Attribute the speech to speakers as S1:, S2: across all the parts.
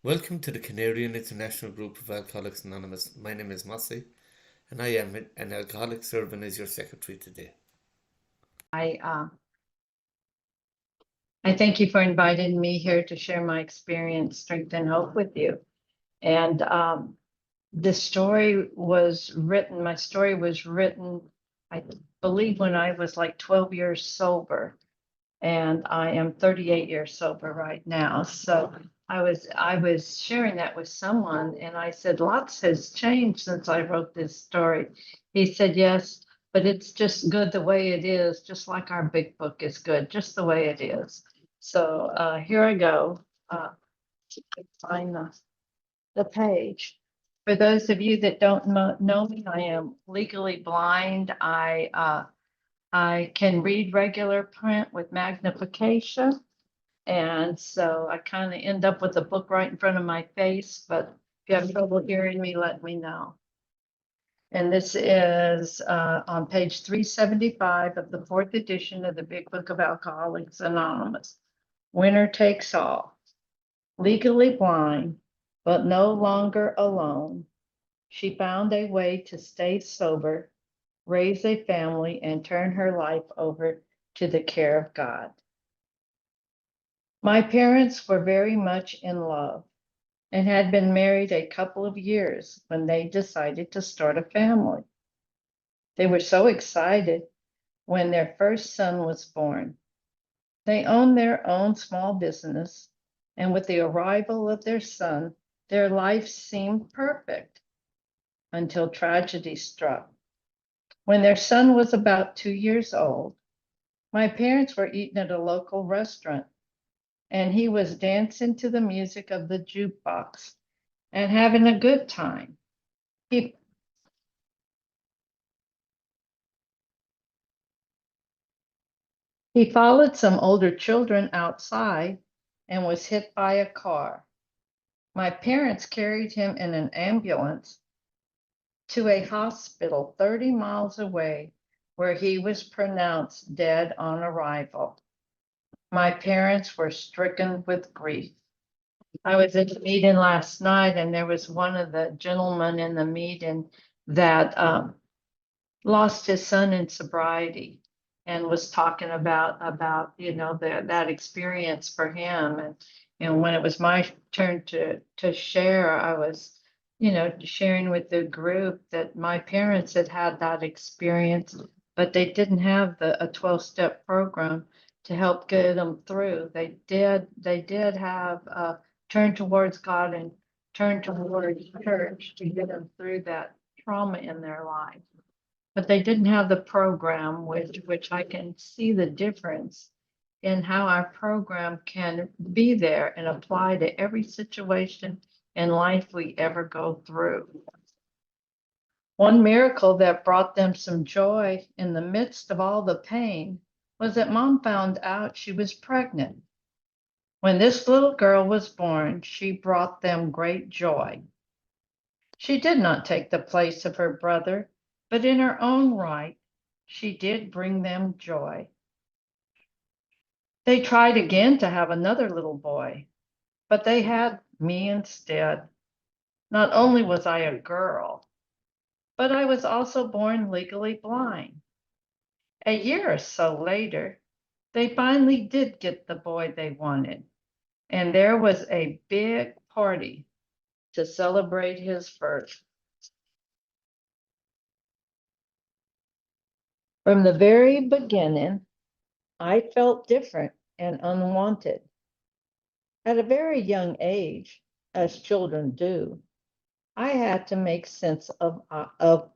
S1: Welcome to the Canarian International Group of Alcoholics Anonymous. My name is Mossy, and I am an alcoholic serving as your secretary today.
S2: I uh, I thank you for inviting me here to share my experience, strength, and hope with you. And the story was written. My story was written, I believe, when I was like 12 years sober, and I am 38 years sober right now. So I was sharing that with someone, and I said, lots has changed since I wrote this story. He said, yes, but it's just good the way it is, just like our big book is good, just the way it is. So here I go. Find the page. For those of you that don't know me, I am legally blind. I can read regular print with magnification. And so I kind of end up with a book right in front of my face, but if you have trouble hearing me, let me know. And this is on page 375 of the fourth edition of the Big Book of Alcoholics Anonymous. Winner takes all. Legally blind, but no longer alone, she found a way to stay sober, raise a family, and turn her life over to the care of God. My parents were very much in love and had been married a couple of years when they decided to start a family. They were so excited when their first son was born. They owned their own small business, and with the arrival of their son, their life seemed perfect until tragedy struck. When their son was about 2 years old, my parents were eating at a local restaurant, and he was dancing to the music of the jukebox and having a good time. He He followed some older children outside and was hit by a car. My parents carried him in an ambulance to a hospital 30 miles away where he was pronounced dead on arrival. My parents were stricken with grief. I was at the meeting last night, and there was one of the gentlemen in the meeting that lost his son in sobriety and was talking about that experience for him. And when it was my turn to share, I was sharing with the group that my parents had had that experience, but they didn't have a 12-step program to help get them through. They did have turn towards God and turn towards church to get them through that trauma in their life, but they didn't have the program, which I can see the difference in how our program can be there and apply to every situation in life we ever go through. One miracle that brought them some joy in the midst of all the pain was that Mom found out she was pregnant. When this little girl was born, she brought them great joy. She did not take the place of her brother, but in her own right, she did bring them joy. They tried again to have another little boy, but they had me instead. Not only was I a girl, but I was also born legally blind. A year or so later, they finally did get the boy they wanted, and there was a big party to celebrate his birth. From the very beginning, I felt different and unwanted. At a very young age, as children do, I had to make sense out of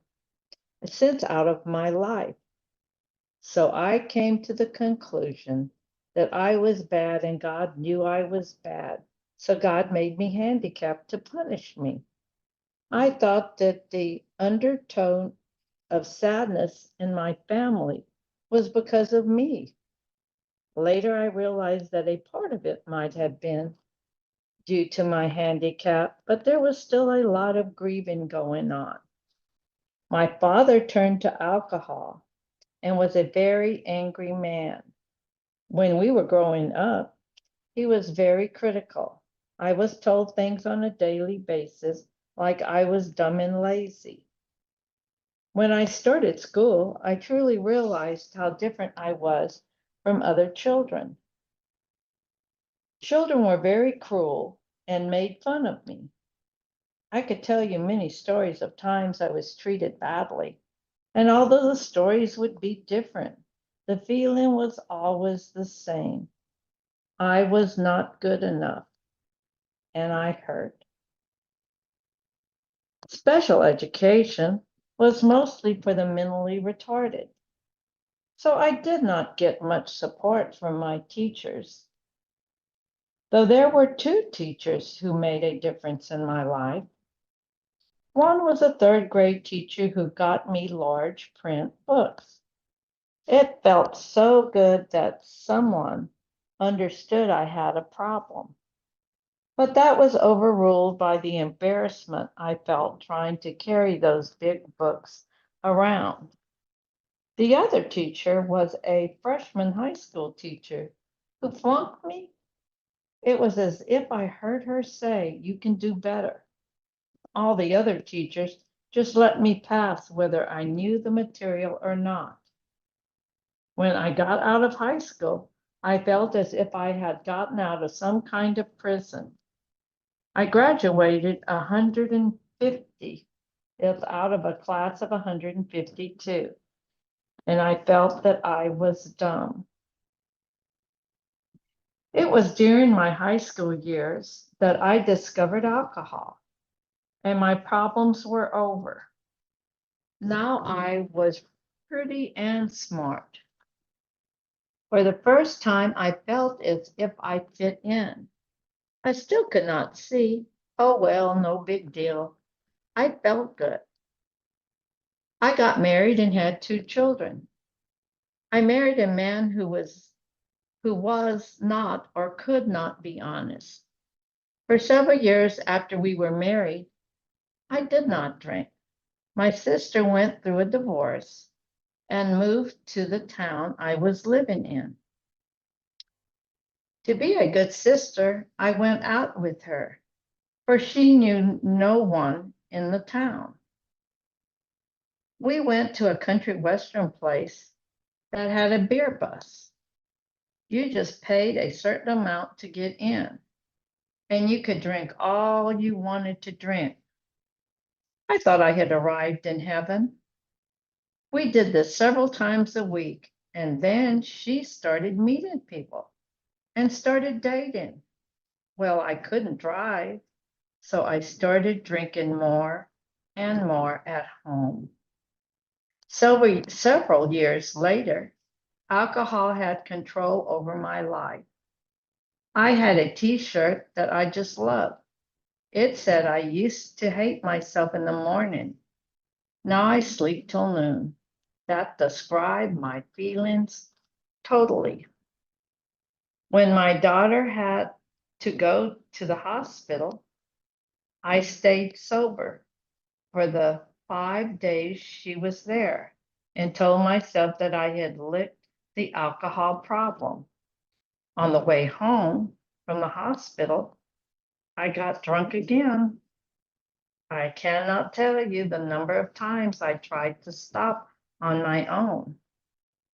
S2: my life. So I came to the conclusion that I was bad and God knew I was bad. So God made me handicapped to punish me. I thought that the undertone of sadness in my family was because of me. Later, I realized that a part of it might have been due to my handicap, but there was still a lot of grieving going on. My father turned to alcohol and was a very angry man. When we were growing up, he was very critical. I was told things on a daily basis, like I was dumb and lazy. When I started school, I truly realized how different I was from other children. Children were very cruel and made fun of me. I could tell you many stories of times I was treated badly, and although the stories would be different, the feeling was always the same. I was not good enough, and I hurt. Special education was mostly for the mentally retarded, so I did not get much support from my teachers. Though there were two teachers who made a difference in my life. One was a third grade teacher who got me large print books. It felt so good that someone understood I had a problem. But that was overruled by the embarrassment I felt trying to carry those big books around. The other teacher was a freshman high school teacher who flunked me. It was as if I heard her say, "You can do better." All the other teachers just let me pass whether I knew the material or not. When I got out of high school, I felt as if I had gotten out of some kind of prison. I graduated 150th out of a class of 152, and I felt that I was dumb. It was during my high school years that I discovered alcohol, and my problems were over. Now I was pretty and smart. For the first time, I felt as if I fit in. I still could not see. Oh, well, no big deal. I felt good. I got married and had two children. I married a man who was not or could not be honest. For several years after we were married, I did not drink. My sister went through a divorce and moved to the town I was living in. To be a good sister, I went out with her, for she knew no one in the town. We went to a country western place that had a beer bus. You just paid a certain amount to get in, and you could drink all you wanted to drink. I thought I had arrived in heaven. We did this several times a week, and then she started meeting people and started dating. Well, I couldn't drive, so I started drinking more and more at home. Several years later, alcohol had control over my life. I had a t-shirt that I just loved. It said I used to hate myself in the morning. Now I sleep till noon. That described my feelings totally. When my daughter had to go to the hospital, I stayed sober for the 5 days she was there and told myself that I had licked the alcohol problem. On the way home from the hospital, I got drunk again. I cannot tell you the number of times I tried to stop on my own.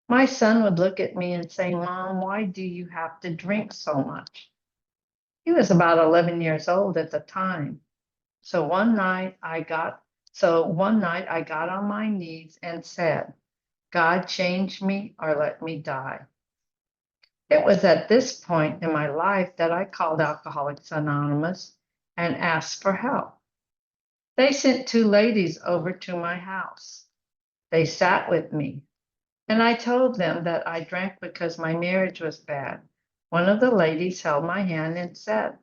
S2: My son would look at me and say, "Mom, why do you have to drink so much?" He was about 11 years old at the time. So one night I got on my knees and said, "God, change me or let me die." It was at this point in my life that I called Alcoholics Anonymous and asked for help. They sent two ladies over to my house. They sat with me, and I told them that I drank because my marriage was bad. One of the ladies held my hand and said,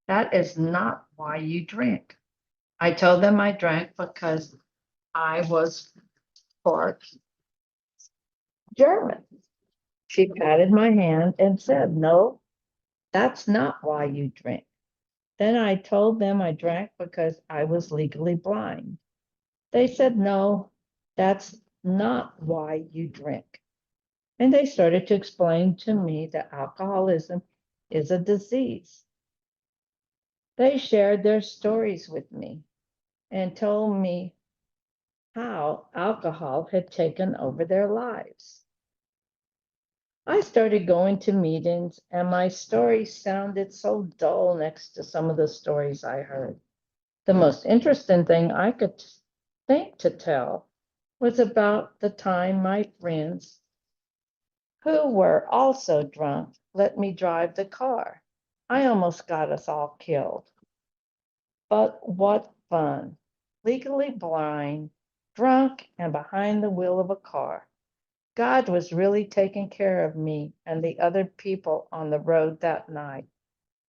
S2: "That is not why you drink." I told them I drank because I was part German. She patted my hand and said, "No, that's not why you drink." Then I told them I drank because I was legally blind. They said, "No, that's not why you drink." And they started to explain to me that alcoholism is a disease. They shared their stories with me and told me how alcohol had taken over their lives. I started going to meetings, and my story sounded so dull next to some of the stories I heard. The most interesting thing I could think to tell was about the time my friends, who were also drunk, let me drive the car. I almost got us all killed. But what fun! Legally blind, drunk, and behind the wheel of a car. God was really taking care of me and the other people on the road that night.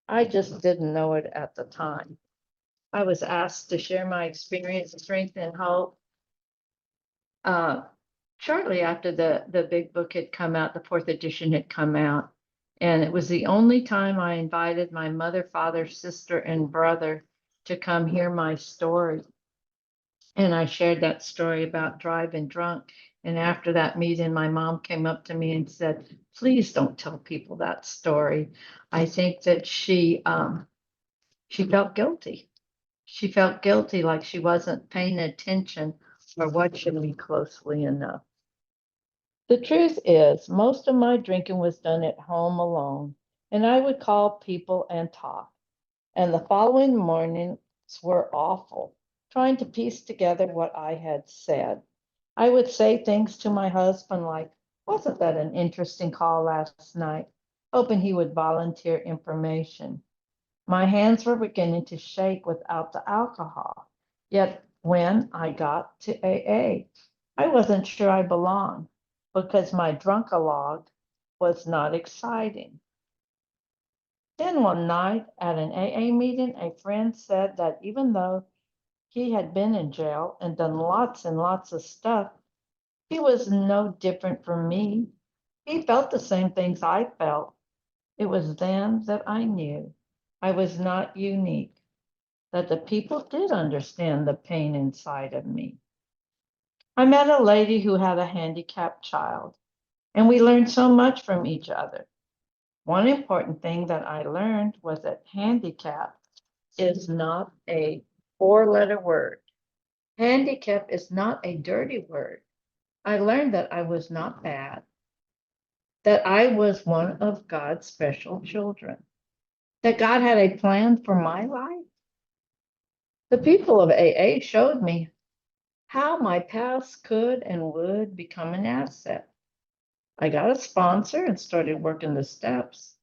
S2: I just didn't know it at the time. I was asked to share my experience, strength, and hope. Uh, Shortly after the big book had come out, the fourth edition had come out. And it was the only time I invited my mother, father, sister, and brother to come hear my story. And I shared that story about driving drunk. And after that meeting, my mom came up to me and said, please don't tell people that story. I think that she felt guilty. She felt guilty, like she wasn't paying attention or watching me closely enough. The truth is, most of my drinking was done at home alone, and I would call people and talk. And the following mornings were awful, trying to piece together what I had said. I would say things to my husband like, wasn't that an interesting call last night? Hoping he would volunteer information. My hands were beginning to shake without the alcohol. Yet when I got to AA, I wasn't sure I belonged because my drunkalog was not exciting. Then one night at an AA meeting, a friend said that even though he had been in jail and done lots and lots of stuff, he was no different from me. He felt the same things I felt. It was then that I knew I was not unique, that the people did understand the pain inside of me. I met a lady who had a handicapped child, and we learned so much from each other. One important thing that I learned was that handicap is not a four-letter word. Handicap is not a dirty word. I learned that I was not bad, that I was one of God's special children, that God had a plan for my life. The people of AA showed me how my past could and would become an asset. I got a sponsor and started working the steps.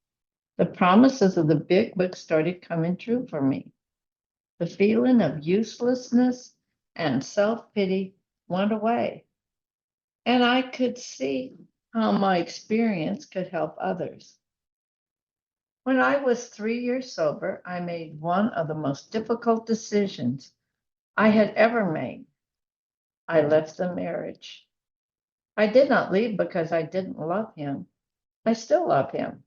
S2: The promises of the big book started coming true for me. The feeling of uselessness and self-pity went away, and I could see how my experience could help others. When I was 3 years sober, I made one of the most difficult decisions I had ever made. I left the marriage. I did not leave because I didn't love him. I still love him.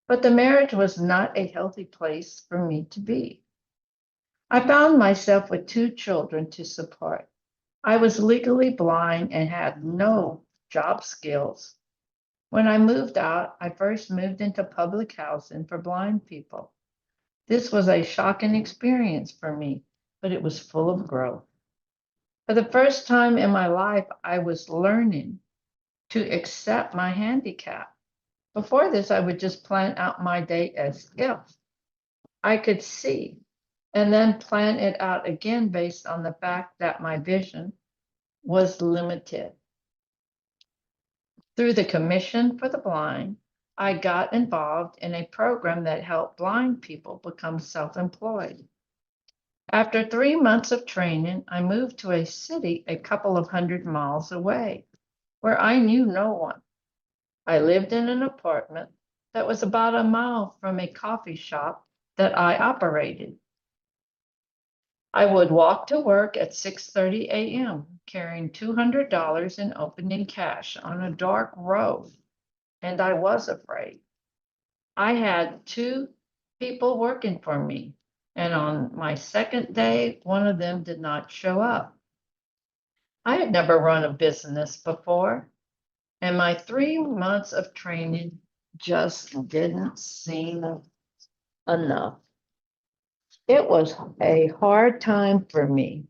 S2: But the marriage was not a healthy place for me to be. I found myself with 2 children to support. I was legally blind and had no job skills. When I moved out, I first moved into public housing for blind people. This was a shocking experience for me, but it was full of growth. For the first time in my life, I was learning to accept my handicap. Before this, I would just plan out my day as if I could see, and then plan it out again based on the fact that my vision was limited. Through the Commission for the Blind, I got involved in a program that helped blind people become self-employed. After 3 months of training, I moved to a city a couple of 100 miles away, where I knew no one. I lived in an apartment that was about a mile from a coffee shop that I operated. I would walk to work at 6:30 a.m., carrying $200 in opening cash on a dark road, and I was afraid. I had 2 people working for me, and on my second day, one of them did not show up. I had never run a business before, and my 3 months of training just didn't seem enough. It was a hard time for me.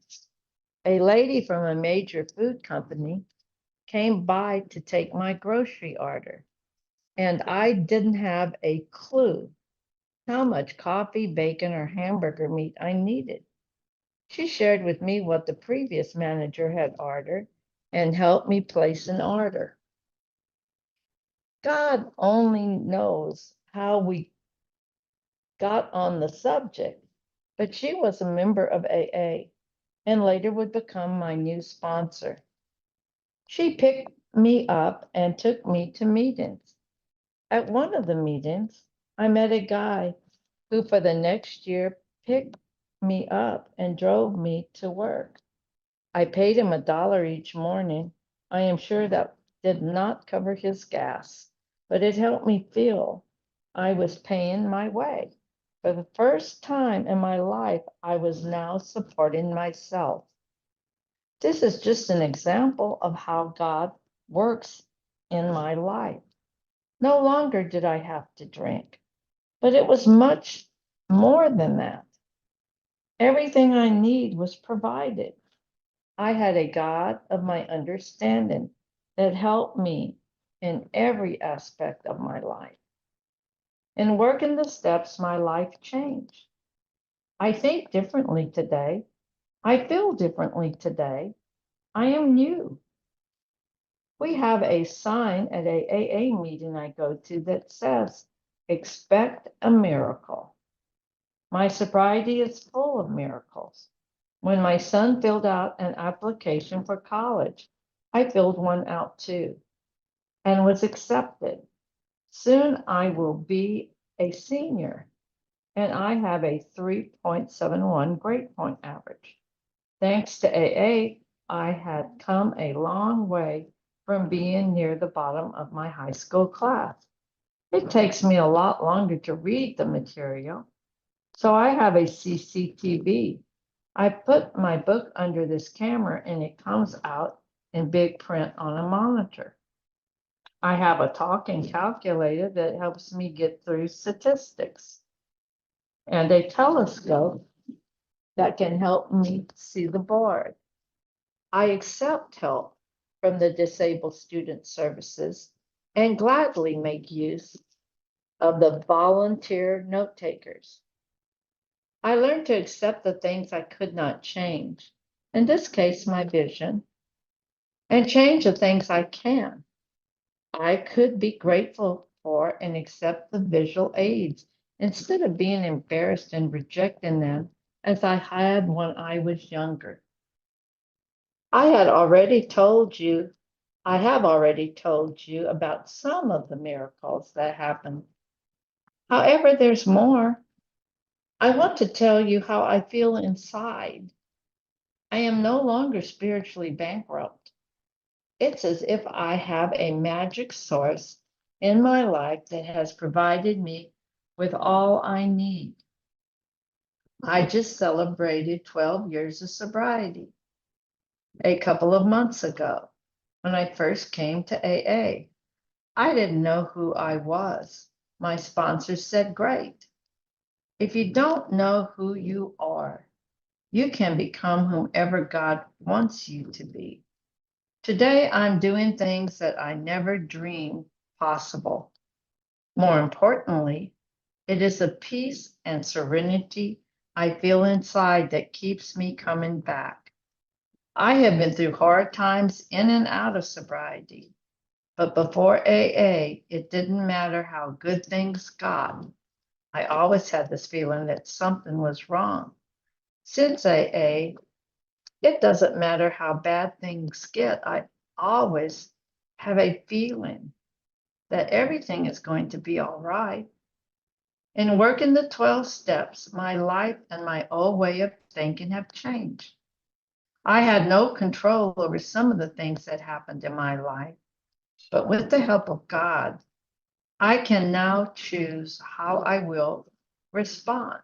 S2: A lady from a major food company came by to take my grocery order, and I didn't have a clue how much coffee, bacon, or hamburger meat I needed. She shared with me what the previous manager had ordered and helped me place an order. God only knows how we got on the subject, but she was a member of AA and later would become my new sponsor. She picked me up and took me to meetings. At one of the meetings, I met a guy who, for the next year, picked me up and drove me to work. I paid him $1 each morning. I am sure that did not cover his gas, but it helped me feel I was paying my way. For the first time in my life, I was now supporting myself. This is just an example of how God works in my life. No longer did I have to drink, but it was much more than that. Everything I need was provided. I had a God of my understanding that helped me in every aspect of my life. In working the steps, my life changed. I think differently today. I feel differently today. I am new. We have a sign at a AA meeting I go to that says, expect a miracle. My sobriety is full of miracles. When my son filled out an application for college, I filled one out too and was accepted. Soon I will be a senior and I have a 3.71 grade point average. Thanks to AA, I had come a long way from being near the bottom of my high school class. It takes me a lot longer to read the material, so I have a CCTV. I put my book under this camera and it comes out in big print on a monitor. I have a talking calculator that helps me get through statistics and a telescope that can help me see the board. I accept help from the Disabled Student Services and gladly make use of the volunteer note takers. I learned to accept the things I could not change, in this case, my vision, and change the things I can. I could be grateful for and accept the visual aids instead of being embarrassed and rejecting them as I had when I was younger. I have already told you about some of the miracles that happened. However, there's more. I want to tell you how I feel inside. I am no longer spiritually bankrupt. It's as if I have a magic source in my life that has provided me with all I need. I just celebrated 12 years of sobriety a couple of months ago when I first came to AA. I didn't know who I was. My sponsor said, great. If you don't know who you are, you can become whomever God wants you to be. Today, I'm doing things that I never dreamed possible. More importantly, it is a peace and serenity I feel inside that keeps me coming back. I have been through hard times in and out of sobriety, but before AA, it didn't matter how good things got. I always had this feeling that something was wrong. Since AA, it doesn't matter how bad things get. I always have a feeling that everything is going to be all right. In working the 12 steps, my life and my old way of thinking have changed. I had no control over some of the things that happened in my life, but with the help of God, I can now choose how I will respond.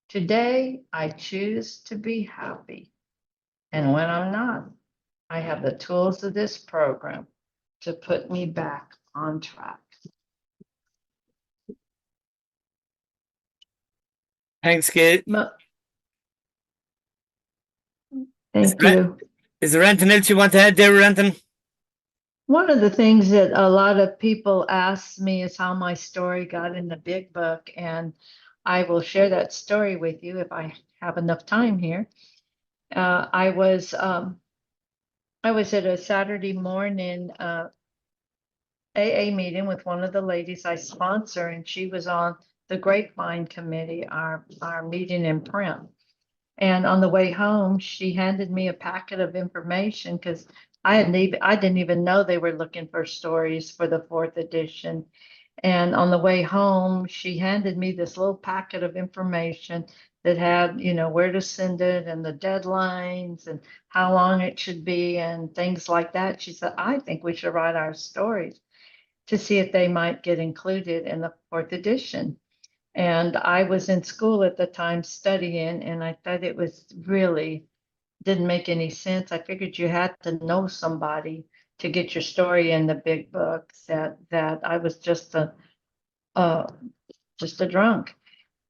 S2: Today, I choose to be happy. And when I'm not, I have the tools of this program to put me back on track.
S1: Thanks, Kate.
S2: Thank you.
S1: Is there anything else you want to add there, Renton?
S2: One of the things that a lot of people ask me is how my story got in the big book, and I will share that story with you if I have enough time here. I was at a Saturday morning AA meeting with one of the ladies I sponsor, and she was on the Grapevine Committee, our meeting in print. And on the way home, she handed me a packet of information because I didn't even know they were looking for stories for the 4th edition. And on the way home, she handed me this little packet of information that had, where to send it and the deadlines and how long it should be and things like that. She said, I think we should write our stories to see if they might get included in the 4th edition. And I was in school at the time studying, and I thought it was really didn't make any sense. I figured you had to know somebody to get your story in the big book. That I was just a drunk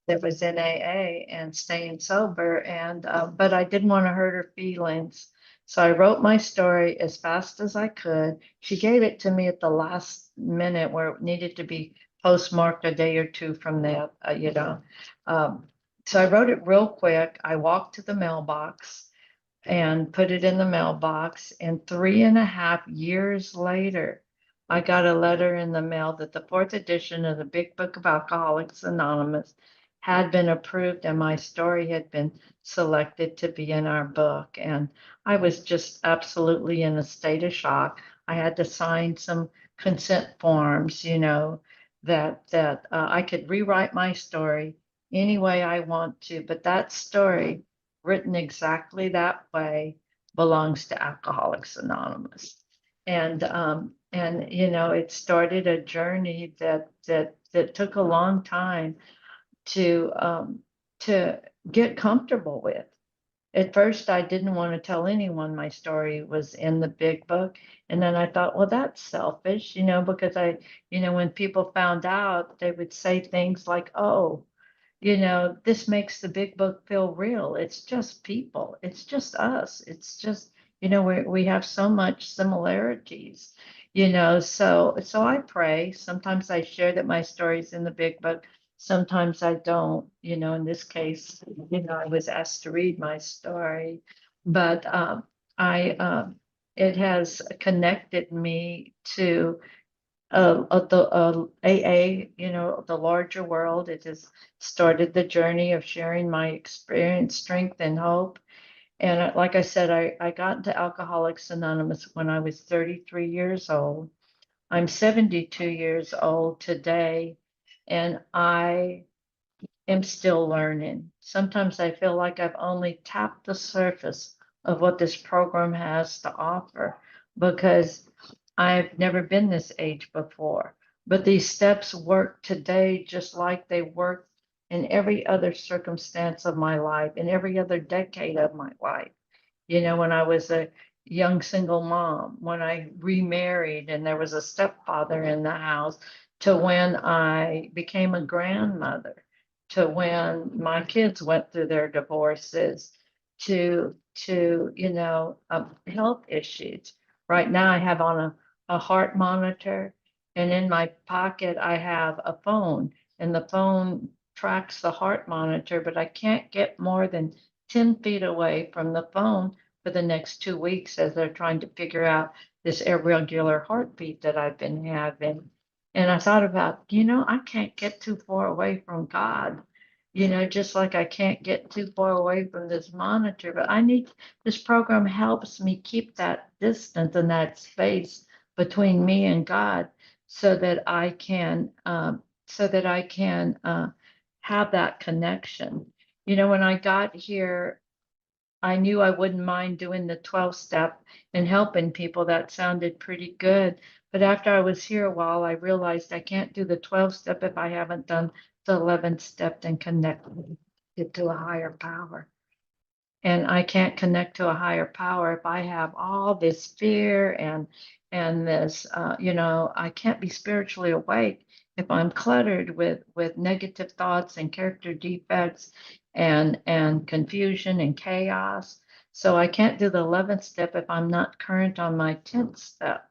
S2: that was in AA and staying sober, and but I didn't want to hurt her feelings. So I wrote my story as fast as I could. She gave it to me at the last minute where it needed to be postmarked a day or two from that, so I wrote it real quick. I walked to the mailbox and put it in the mailbox. And 3.5 years later, I got a letter in the mail that the 4th edition of the Big Book of Alcoholics Anonymous had been approved and my story had been selected to be in our book. And I was just absolutely in a state of shock. I had to sign some consent forms, that I could rewrite my story any way I want to, but that story written exactly that way belongs to Alcoholics Anonymous. And it started a journey that took a long time to get comfortable with. At first, I didn't want to tell anyone my story was in the big book. And then I thought, well, that's selfish, because when people found out, they would say things like, oh, this makes the big book feel real. It's just people. It's just us. It's just, we have so much similarities, so I pray. Sometimes I share that my story's in the big book. Sometimes I don't, in this case, I was asked to read my story, but it has connected me to the AA, the larger world. It has started the journey of sharing my experience, strength, and hope. And like I said, I got into Alcoholics Anonymous when I was 33 years old. I'm 72 years old today, and I am still learning. Sometimes I feel like I've only tapped the surface of what this program has to offer because I've never been this age before. But these steps work today just like they worked in every other circumstance of my life, in every other decade of my life. When I was a young single mom, when I remarried and there was a stepfather in the house, to when I became a grandmother, to when my kids went through their divorces, to health issues. Right now I have on a heart monitor, and in my pocket I have a phone, and the phone tracks the heart monitor, but I can't get more than 10 feet away from the phone for the next 2 weeks as they're trying to figure out this irregular heartbeat that I've been having. And I thought about, I can't get too far away from God, just like I can't get too far away from this monitor, but this program helps me keep that distance and that space between me and God so that I can, have that connection. When I got here, I knew I wouldn't mind doing the 12 step and helping people. That sounded pretty good. But after I was here a while, I realized I can't do the 12 step if I haven't done the 11th step and connected to a higher power. And I can't connect to a higher power if I have all this fear and this, I can't be spiritually awake if I'm cluttered with negative thoughts and character defects and confusion and chaos. So I can't do the 11th step if I'm not current on my 10th step.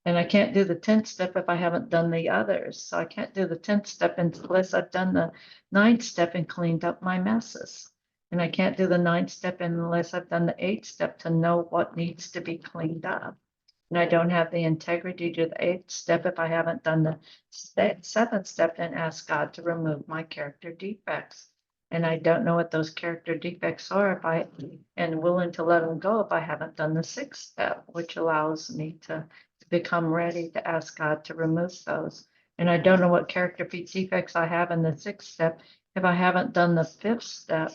S2: And I can't do the 10th step if I haven't done the others. So I can't do the 10th step unless I've done the 9th step and cleaned up my messes. And I can't do the 9th step unless I've done the 8th step to know what needs to be cleaned up. And I don't have the integrity to the 8th step if I haven't done the 7th step and ask God to remove my character defects. And I don't know what those character defects are if I am willing to let them go if I haven't done the 6th step, which allows me to become ready to ask God to remove those. And I don't know what character defects I have in the 6th step if I haven't done the 5th step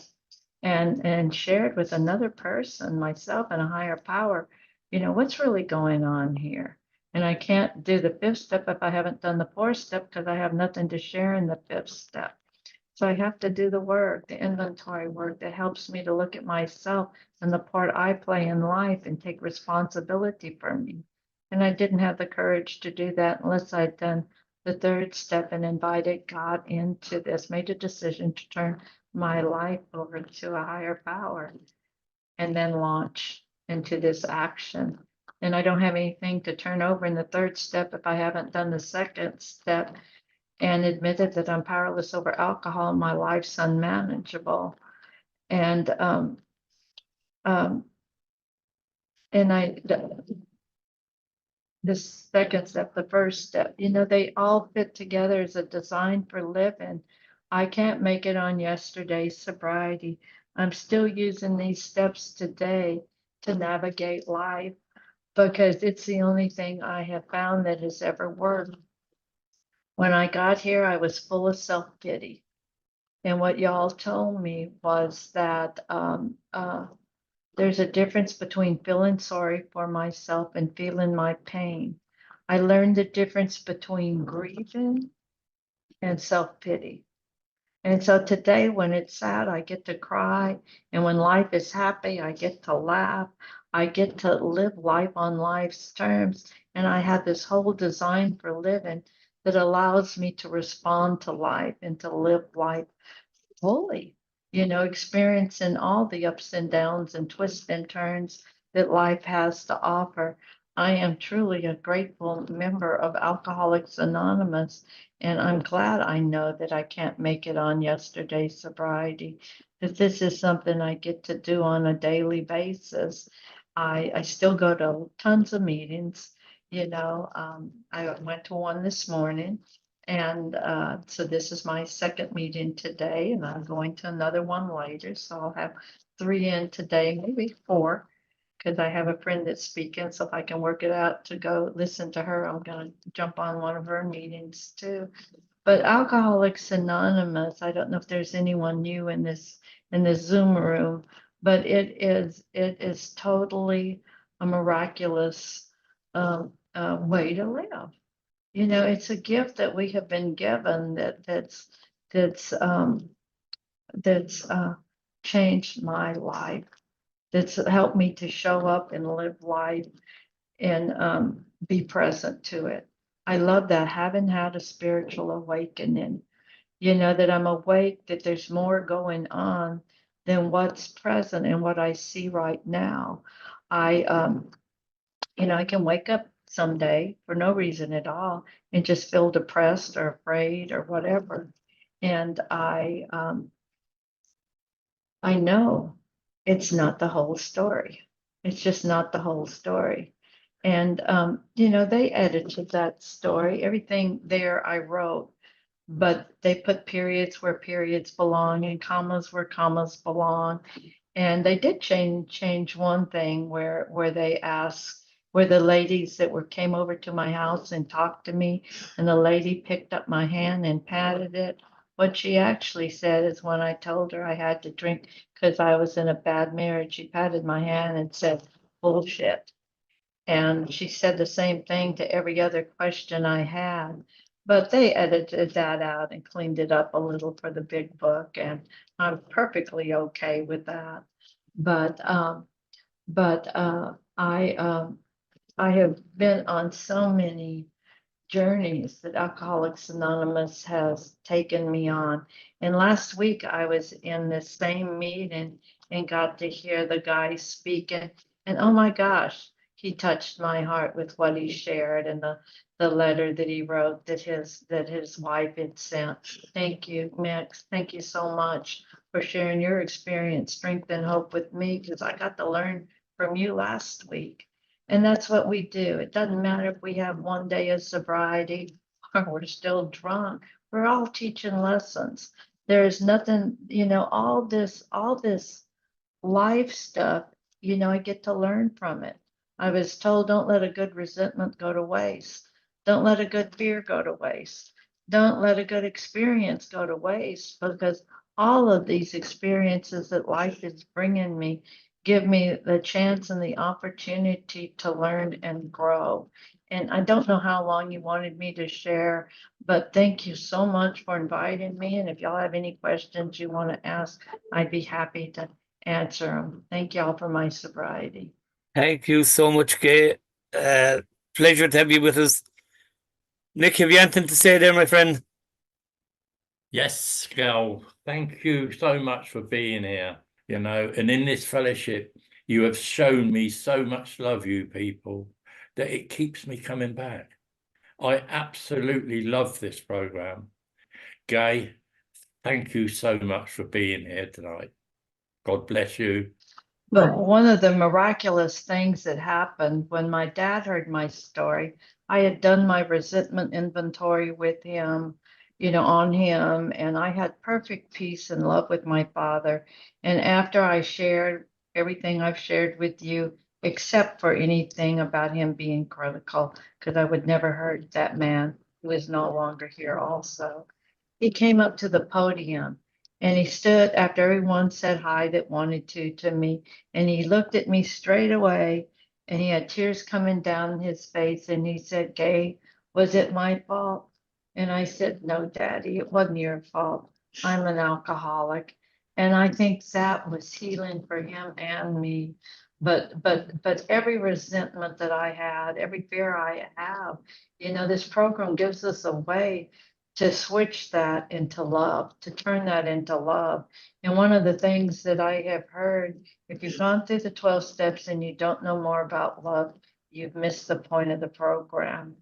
S2: and shared with another person, myself and a higher power, what's really going on here. And I can't do the 5th step if I haven't done the 4th step because I have nothing to share in the 5th step. So I have to do the work, the inventory work that helps me to look at myself and the part I play in life and take responsibility for me. And I didn't have the courage to do that unless I'd done the 3rd step and invited God into this, made a decision to turn my life over to a higher power and then launch into this action. And I don't have anything to turn over in the 3rd step if I haven't done the 2nd step and admitted that I'm powerless over alcohol and my life's unmanageable. And um, the 2nd step, the 1st step, they all fit together as a design for living. I can't make it on yesterday's sobriety. I'm still using these steps today to navigate life because it's the only thing I have found that has ever worked. When I got here, I was full of self-pity. And what y'all told me was that there's a difference between feeling sorry for myself and feeling my pain. I learned the difference between grieving and self-pity. And so today, when it's sad, I get to cry. And when life is happy, I get to laugh. I get to live life on life's terms. And I have this whole design for living that allows me to respond to life and to live life fully, experiencing all the ups and downs and twists and turns that life has to offer. I am truly a grateful member of Alcoholics Anonymous, and I'm glad I know that I can't make it on yesterday's sobriety, that this is something I get to do on a daily basis. I still go to tons of meetings. I went to one this morning and so this is my 2nd meeting today, and I'm going to another one later. So I'll have 3 in today, maybe 4, because I have a friend that's speaking. So if I can work it out to go listen to her, I'm going to jump on one of her meetings too. But Alcoholics Anonymous, I don't know if there's anyone new in this Zoom room, but it is totally a miraculous way to live. It's a gift that we have been given that's changed my life. That's helped me to show up and live life and be present to it. I love that, having had a spiritual awakening. That I'm awake, that there's more going on than what's present and what I see right now. I can wake up someday for no reason at all and just feel depressed or afraid or whatever. And I know it's not the whole story. It's just not the whole story. And they edited that story. Everything there I wrote, but they put periods where periods belong and commas where commas belong. And they did change one thing where they asked, where the ladies that came over to my house and talked to me, and the lady picked up my hand and patted it. What she actually said is, when I told her I had to drink because I was in a bad marriage, she patted my hand and said, "Bullshit." And she said the same thing to every other question I had. But they edited that out and cleaned it up a little for the big book, and I'm perfectly okay with that. But I have been on so many journeys that Alcoholics Anonymous has taken me on. And last week I was in this same meeting, and got to hear the guy speaking. And oh my gosh, he touched my heart with what he shared and the letter that he wrote that his wife had sent. Thank you, Max. Thank you so much for sharing your experience, strength, and hope with me, because I got to learn from you last week. And that's what we do. It doesn't matter if we have one day of sobriety or we're still drunk. We're all teaching lessons. There's nothing, all this life stuff, I get to learn from it. I was told, don't let a good resentment go to waste. Don't let a good fear go to waste. Don't let a good experience go to waste, because all of these experiences that life is bringing me give me the chance and the opportunity to learn and grow. And I don't know how long you wanted me to share, but thank you so much for inviting me. And if y'all have any questions you want to ask, I'd be happy to answer them. Thank y'all for my sobriety.
S1: Thank you so much, Kay. Pleasure to have you with us. Nick, have you anything to say there, my friend?
S3: Yes, Gal, thank you so much for being here, and in this fellowship, you have shown me so much love, you people, that it keeps me coming back. I absolutely love this program. Gay, thank you so much for being here tonight. God bless you.
S2: But one of the miraculous things that happened when my dad heard my story, I had done my resentment inventory with him, on him, and I had perfect peace and love with my father. And after I shared everything I've shared with you, except for anything about him being critical, because I would never hurt that man who is no longer here also. He came up to the podium and he stood after everyone said hi that wanted to me. And he looked at me straight away and he had tears coming down his face. And he said, Gay, was it my fault? And I said, no, Daddy, it wasn't your fault. I'm an alcoholic. And I think that was healing for him and me. But every resentment that I had, every fear I have, this program gives us a way to switch that into love, to turn that into love. And one of the things that I have heard, if you've gone through the 12 steps and you don't know more about love, you've missed the point of the program.